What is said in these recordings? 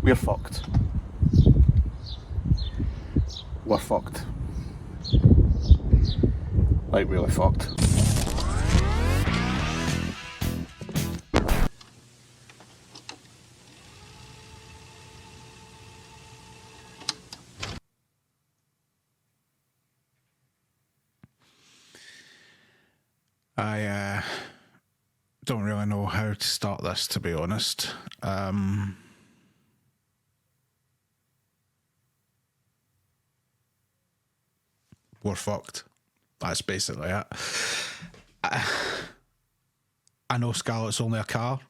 We're fucked. We're fucked. Like, really fucked. I don't really know how to start this, to be honest. We're fucked. That's basically it. I know Scarlett's only a car,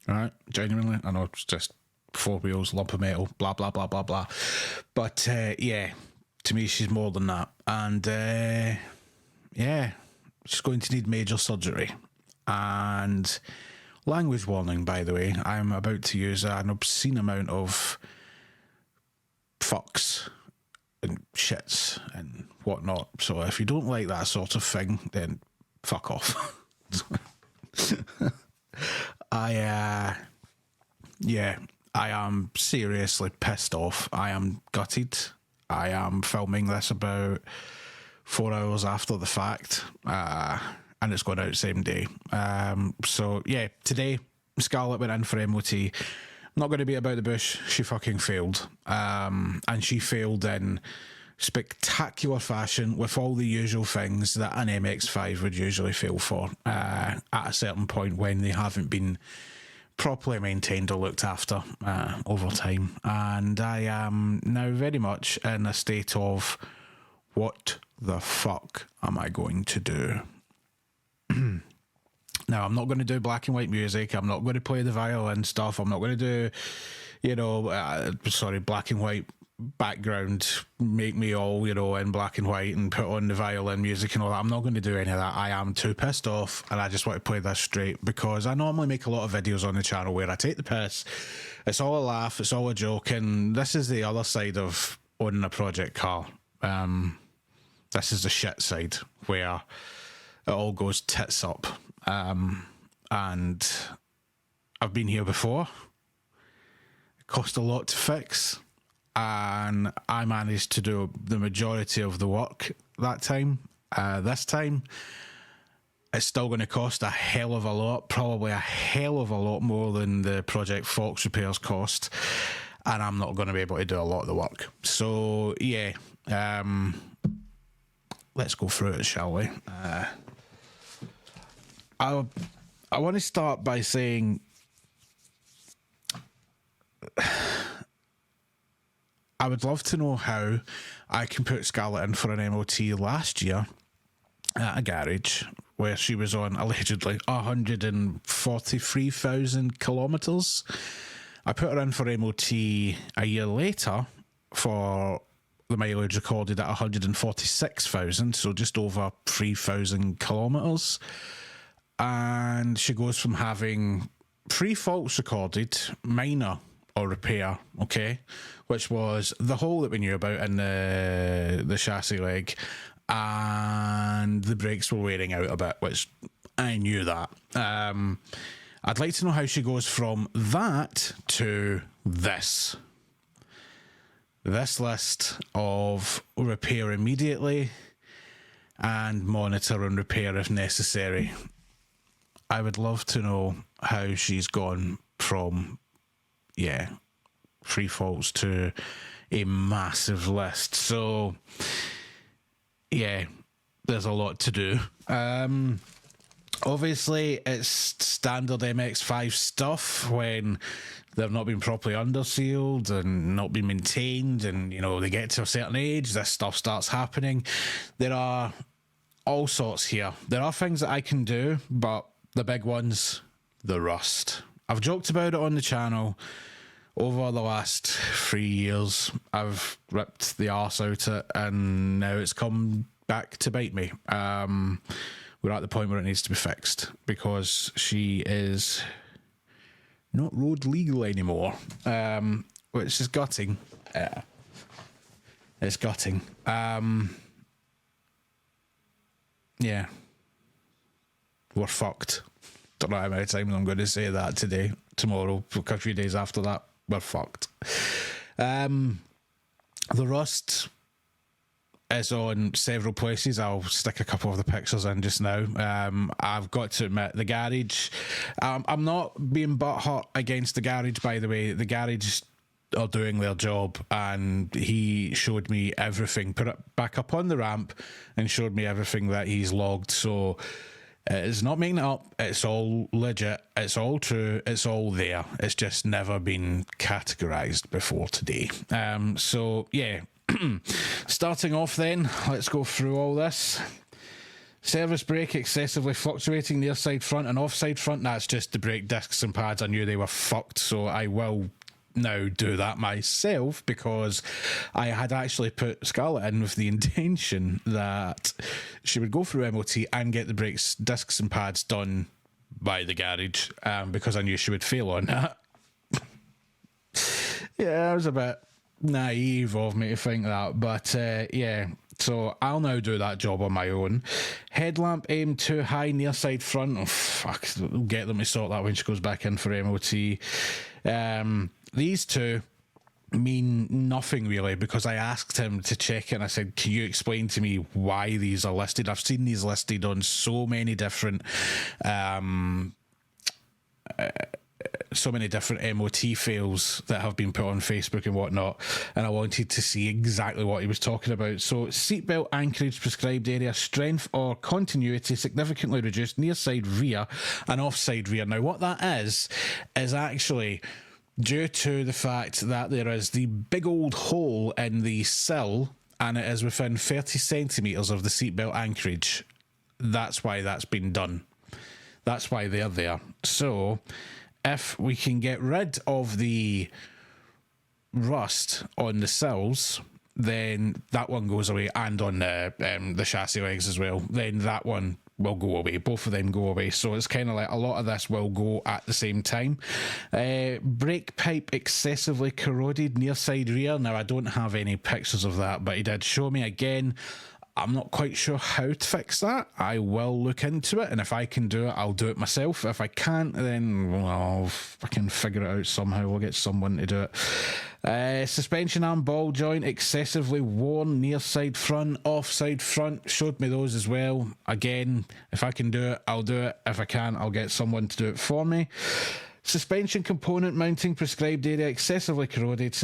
right? Genuinely. I know it's just 4 wheels, lump of metal, blah, blah, blah, blah, blah. But, yeah, to me, she's more than that. And, yeah, she's going to need major surgery. And language warning, by the way, I'm about to use an obscene amount of fucks and shits and whatnot. So if you don't like that sort of thing, then fuck off. I am seriously pissed off. I am gutted. I am filming this about 4 hours after the fact, and it's going out same day. So yeah, today Scarlett went in for MOT. Not going to be about the bush. She fucking failed, and she failed in spectacular fashion with all the usual things that an MX-5 would usually fail for at a certain point when they haven't been properly maintained or looked after over time. And I am now very much in a state of, what the fuck am I going to do? Now, I'm not going to do black and white music. I'm not going to play the violin stuff. I'm not going to do, black and white background, make me all, in black and white and put on the violin music and all that. I'm not going to do any of that. I am too pissed off, and I just want to play this straight because I normally make a lot of videos on the channel where I take the piss. It's all a laugh. It's all a joke. And this is the other side of owning a project car. This is the shit side where it all goes tits up. And I've been here before. It cost a lot to fix, and I managed to do the majority of the work that time. This time, it's still going to cost a hell of a lot, probably a hell of a lot more than the Project Fox repairs cost, and I'm not going to be able to do a lot of the work. So, yeah, let's go through it, shall we? I want to start by saying I would love to know how I can put Scarlett in for an MOT last year at a garage where she was on allegedly 143,000 kilometres. I put her in for MOT a year later for the mileage recorded at 146,000, so just over 3,000 kilometres. And she goes from having 3 faults recorded, minor or repair, okay, which was the hole that we knew about in the chassis leg, and the brakes were wearing out a bit, which I knew that. I'd like to know how she goes from that to this. This list of repair immediately and monitor and repair if necessary. I would love to know how she's gone from, 3 faults to a massive list. So, yeah, there's a lot to do. Obviously, it's standard MX-5 stuff when they've not been properly undersealed and not been maintained, and, they get to a certain age, this stuff starts happening. There are all sorts here. There are things that I can do, but the big ones, the rust. I've joked about it on the channel over the last 3 years. I've ripped the arse out it, and now it's come back to bite me. We're at the point where it needs to be fixed because she is not road legal anymore, which is gutting. It's gutting. Yeah. We're fucked. Don't know how many times I'm going to say that today, tomorrow, a few days after that. we're fucked. The rust is on several places. I'll stick a couple of the pictures in just now. I've got to admit, the garage, I'm not being butthurt against the garage, by the way. The garage are doing their job, and he showed me everything, put it back up on the ramp and showed me everything that he's logged. So it's not making it up, it's all legit, it's all true, it's all there. It's just never been categorized before today. So yeah, starting off then, let's go through all this. Service brake excessively fluctuating near side front and offside front. That's just the brake discs and pads. I knew they were fucked, so I will now do that myself, because I had actually put Scarlett in with the intention that she would go through MOT and get the brakes, discs and pads done by the garage, because I knew she would fail on that. Yeah, it was a bit naive of me to think that, but yeah, so I'll now do that job on my own. Headlamp aim too high near side front. Oh fuck, we'll get them to sort that when she goes back in for MOT. These two mean nothing really, because I asked him to check it and I said, can you explain to me why these are listed? I've seen these listed on so many different MOT fails that have been put on Facebook and whatnot, and I wanted to see exactly what he was talking about. So seatbelt anchorage prescribed area, strength or continuity significantly reduced near side rear and offside rear. Now what that is actually due to the fact that there is the big old hole in the sill and it is within 30 centimetres of the seatbelt anchorage. That's why that's been done. That's why they're there. So if we can get rid of the rust on the sills, then that one goes away, and on the chassis legs as well, then that one will go away. Both of them go away. So it's kind of like a lot of this will go at the same time. Brake pipe excessively corroded near side rear. Now, I don't have any pictures of that, but he did show me again. I'm not quite sure how to fix that. I will look into it, and if I can do it, I'll do it myself. If I can't, then well, I can figure it out somehow. We'll get someone to do it. Suspension arm ball joint excessively worn near side front, off side front. Showed me those as well. Again, if I can do it, I'll do it. If I can't, I'll get someone to do it for me. Suspension component mounting prescribed area excessively corroded,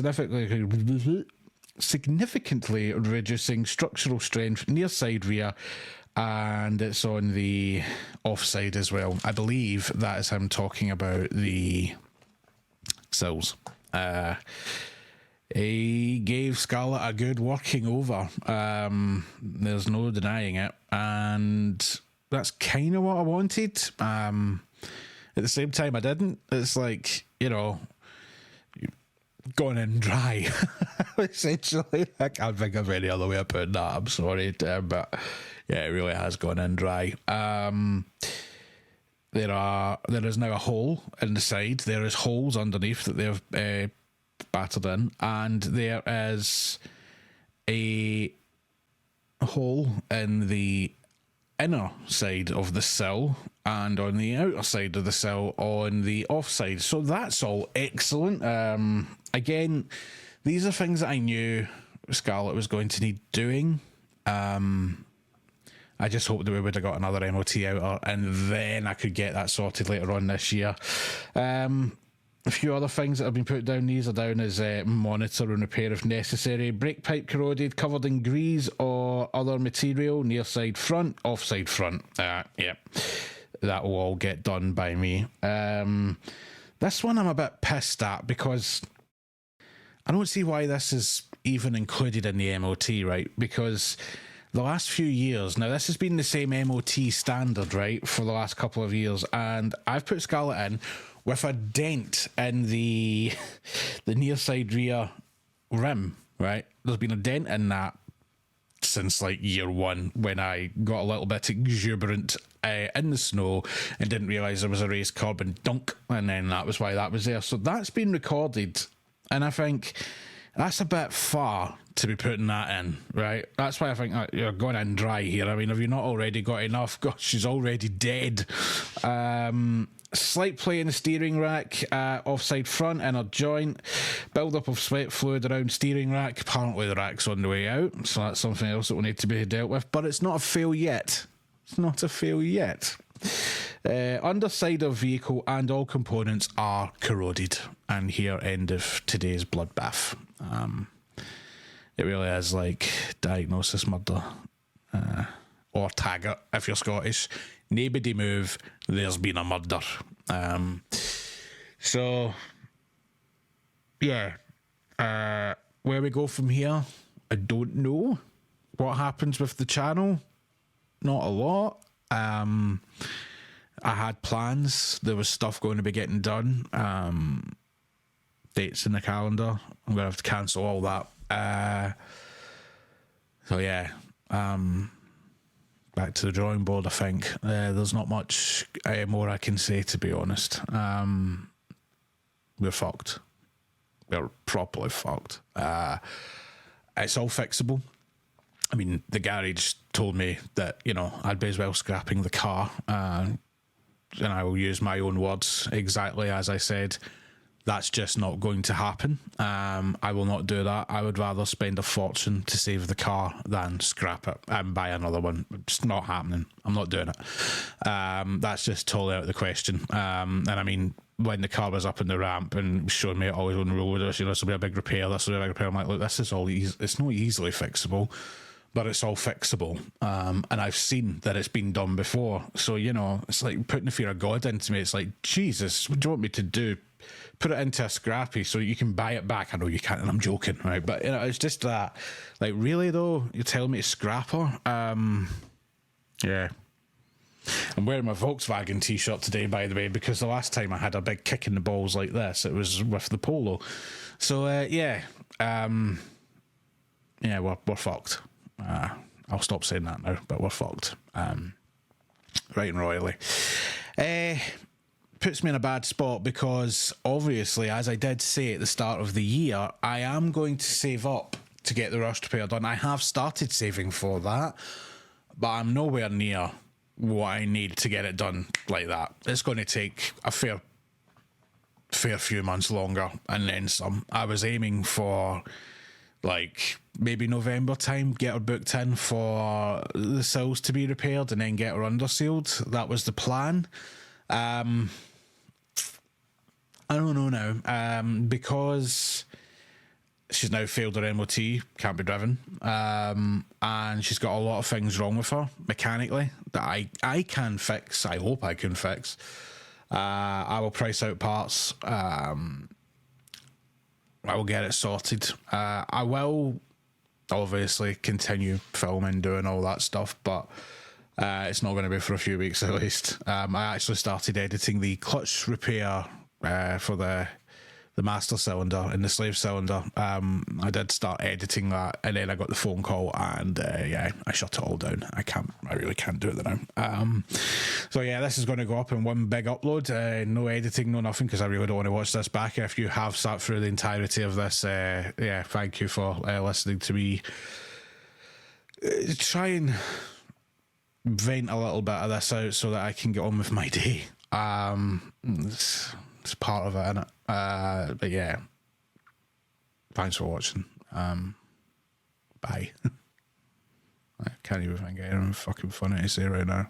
significantly reducing structural strength near side rear, and it's on the offside as well. I believe that is him talking about the sills. He gave Scarlett a good working over. There's no denying it, and that's kind of what I wanted. At the same time, I didn't. It's like, you know, gone in dry, essentially. I can't think of any other way of putting that. I'm sorry, but yeah, it really has gone in dry. There is now a hole in the side. There is holes underneath that they've battered in, and there is a hole in the inner side of the sill and on the outer side of the sill on the offside. So that's all excellent. Again, these are things that I knew Scarlett was going to need doing. I just hoped that we would have got another MOT out, and then I could get that sorted later on this year. A few other things that have been put down. These are down as monitor and repair if necessary. Brake pipe corroded, covered in grease or other material, near side front, off side front. Yeah, that will all get done by me. This one I'm a bit pissed at, because I don't see why this is even included in the MOT, right? Because the last few years, now this has been the same MOT standard, right, for the last couple of years, and I've put Scarlett in with a dent in the near side rear rim, right? There's been a dent in that since like year one, when I got a little bit exuberant in the snow and didn't realise there was a raised curb and dunk, and then that was why that was there. So that's been recorded, and I think That's a bit far to be putting that in, right? That's why I think you're going in dry here. I mean, have you not already got enough? Gosh, she's already dead. Slight play in the steering rack, offside front, inner joint, build up of sweat fluid around steering rack. Apparently the rack's on the way out, so that's something else that will need to be dealt with, but it's not a fail yet. It's not a fail yet. Underside of vehicle and all components are corroded, and here end of today's bloodbath. It really is like diagnosis murder, or Taggart if you're Scottish. Nobody move, there's been a murder. So yeah, where we go from here, I don't know. What happens with the channel? Not a lot. I had plans. There was stuff going to be getting done. Dates in the calendar. I'm going to have to cancel all that. So yeah, back to the drawing board, I think. There's not much more I can say, to be honest. We're fucked. We're properly fucked. It's all fixable. I mean, the garage told me that, you know, I'd be as well scrapping the car. And I will use my own words exactly as I said. That's just not going to happen. I will not do that. I would rather spend a fortune to save the car than scrap it and buy another one. It's not happening. I'm not doing it. That's just totally out of the question. And I mean, when the car was up in the ramp and showing me it always on the road, you know, this will be a big repair, this will be a big repair. I'm like, look, this is all easy. It's not easily fixable, but it's all fixable. And I've seen that it's been done before. So, you know, it's like putting the fear of God into me. It's like, Jesus, what do you want me to do? Put it into a scrappy so you can buy it back. I know you can't, and I'm joking, right? But, you know, it's just that, like, really, though, you're telling me to scrap her? Yeah. I'm wearing my Volkswagen t-shirt today, by the way, because the last time I had a big kick in the balls like this, it was with the Polo. So, yeah. Yeah, we're fucked. I'll stop saying that now, but we're fucked. Right and royally. Puts me in a bad spot because obviously, as I did say at the start of the year, I am going to save up to get the rust repair done. I have started saving for that, but I'm nowhere near what I need to get it done like that. It's going to take a fair few months longer and then some. I was aiming for like maybe November time, get her booked in for the sills to be repaired and then get her undersealed. That was the plan. I don't know now, because she's now failed her MOT, can't be driven, and she's got a lot of things wrong with her mechanically that I can fix. I hope I can fix. I will price out parts. I will get it sorted. I will obviously continue filming, doing all that stuff, but it's not going to be for a few weeks at least. I actually started editing the clutch repair for the master cylinder and the slave cylinder. I did start editing that, and then I got the phone call, and yeah, I shut it all down. I really can't do it now. So yeah, this is going to go up in one big upload. No editing, no nothing, because I really don't want to watch this back. If you have sat through the entirety of this, yeah, thank you for listening to me try and vent a little bit of this out so that I can get on with my day. It's part of it, innit? But yeah, thanks for watching. Bye. I can't even think of anything fucking funny to say right now.